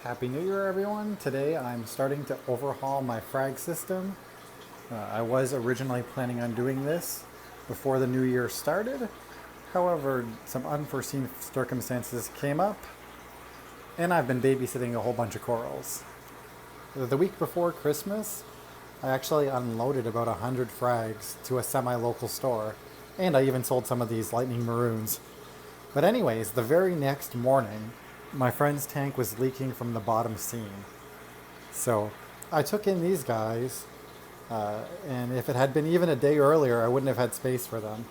Happy New Year, everyone. Today I'm starting to overhaul my frag system. I was originally planning on doing this before the new year started. However, some unforeseen circumstances came up, and I've been babysitting a whole bunch of corals. The week before Christmas, I actually unloaded about 100 frags to a semi-local store, and I even sold some of these lightning maroons. But anyways, the very next morning, my friend's tank was leaking from the bottom seam. So I took in these guys, and if it had been even a day earlier, I wouldn't have had space for them.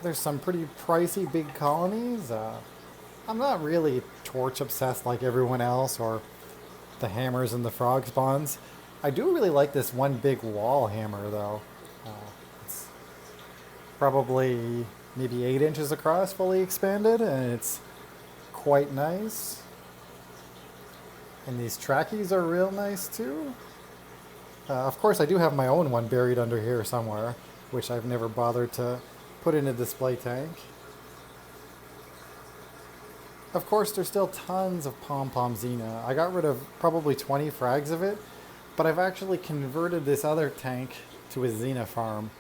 There's some pretty pricey big colonies. I'm not really torch obsessed like everyone else or the hammers and the frog spawns. I do really like this one big wall hammer though. It's probably maybe 8 inches across, fully expanded, and it's quite nice. And these trackies are real nice too. Of course, I do have my own one buried under here somewhere, which I've never bothered to put in a display tank. Of course, there's still tons of pom-pom xenia. I got rid of probably 20 frags of it, but I've actually converted this other tank to a xenia farm.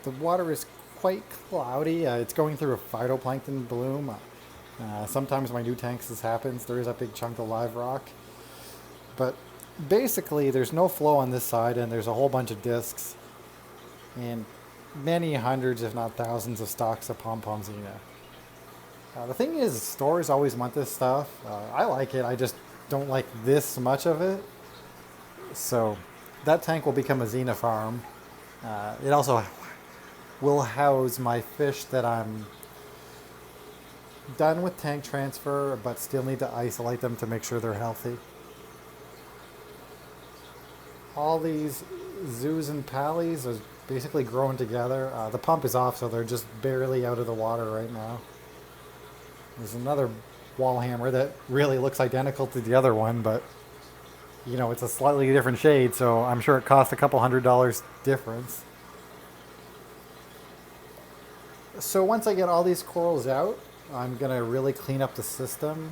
The water is quite cloudy. It's going through a phytoplankton bloom. Sometimes my new tanks this happens. There is a big chunk of live rock. But basically, there's no flow on this side, and there's a whole bunch of discs and many hundreds, if not thousands, of stalks of pom-pom xenia. The thing is, stores always want this stuff. I like it. I just don't like this much of it. So that tank will become a xenia farm. It also will house my fish that I'm done with tank transfer, but still need to isolate them to make sure they're healthy. All these zoos and pallies are basically growing together. The pump is off, so they're just barely out of the water right now. There's another wall hammer that really looks identical to the other one, but you know, it's a slightly different shade, so I'm sure it cost a couple $100 difference. So once I get all these corals out, I'm gonna really clean up the system.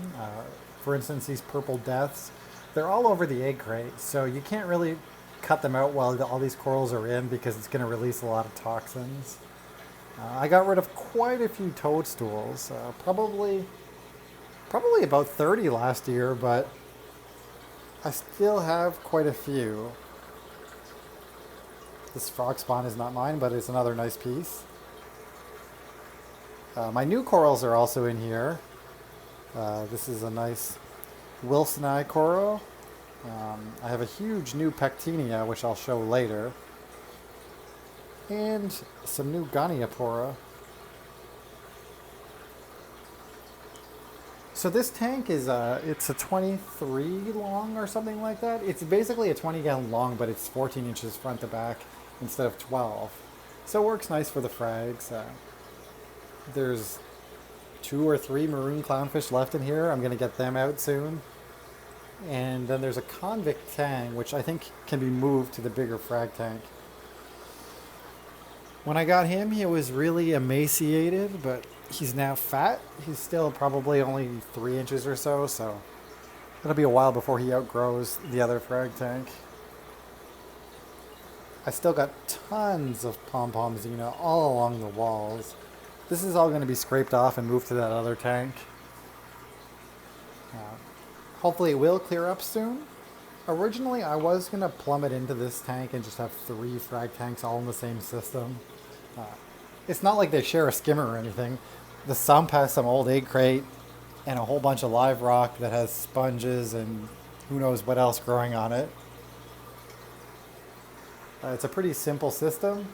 For instance, these purple deaths, they're all over the egg crate, so you can't really cut them out while all these corals are in because it's gonna release a lot of toxins. I got rid of quite a few toadstools, probably about 30 last year, but I still have quite a few. This frog spawn is not mine, but it's another nice piece. My new corals are also in here. This is a nice Wilsoni coral. I have a huge new Pectinia, which I'll show later. And some new Goniapora. So this tank is it's a 23 long or something like that. It's basically a 20-gallon long, but it's 14 inches front to back instead of 12. So it works nice for the frags. There's 2 or 3 maroon clownfish left in here. I'm going to get them out soon. And then there's a convict tang, which I think can be moved to the bigger frag tank. When I got him, he was really emaciated, but he's now fat. He's still probably only 3 inches or so, so it'll be a while before he outgrows the other frag tank. I still got tons of pom-pom xenia all along the walls. This is all going to be scraped off and moved to that other tank. Hopefully it will clear up soon. Originally, I was going to plumb it into this tank and just have 3 frag tanks all in the same system. It's not like they share a skimmer or anything. The sump has some old egg crate and a whole bunch of live rock that has sponges and who knows what else growing on it. It's a pretty simple system.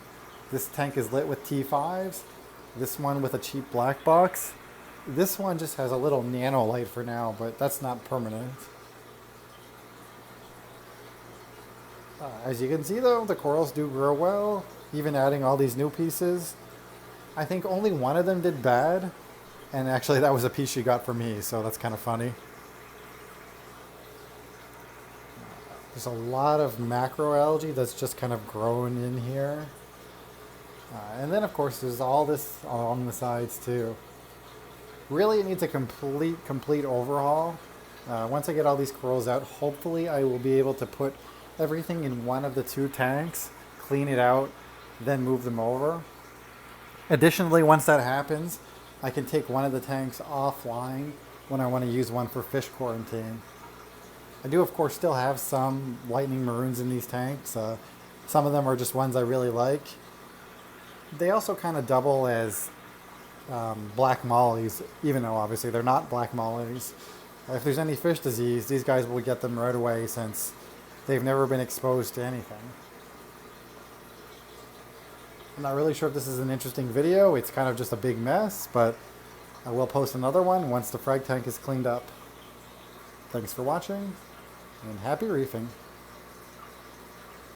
This tank is lit with T5s. This one with a cheap black box. This one just has a little nano light for now, but that's not permanent. As you can see though, the corals do grow well, even adding all these new pieces. I think only one of them did bad, and actually that was a piece she got for me, so that's kind of funny. There's a lot of macroalgae that's just kind of grown in here. And then of course there's all this along the sides too. Really it needs a complete overhaul. Once I get all these corals out, hopefully I will be able to put everything in one of the 2 tanks, clean it out, then move them over. Additionally, once that happens, I can take one of the tanks offline when I want to use one for fish quarantine. I do, of course, still have some lightning maroons in these tanks. Some of them are just ones I really like. They also kind of double as black mollies, even though obviously they're not black mollies. If there's any fish disease, these guys will get them right away since they've never been exposed to anything. I'm not really sure if this is an interesting video. It's kind of just a big mess, but I will post another one once the frag tank is cleaned up. Thanks for watching, and happy reefing.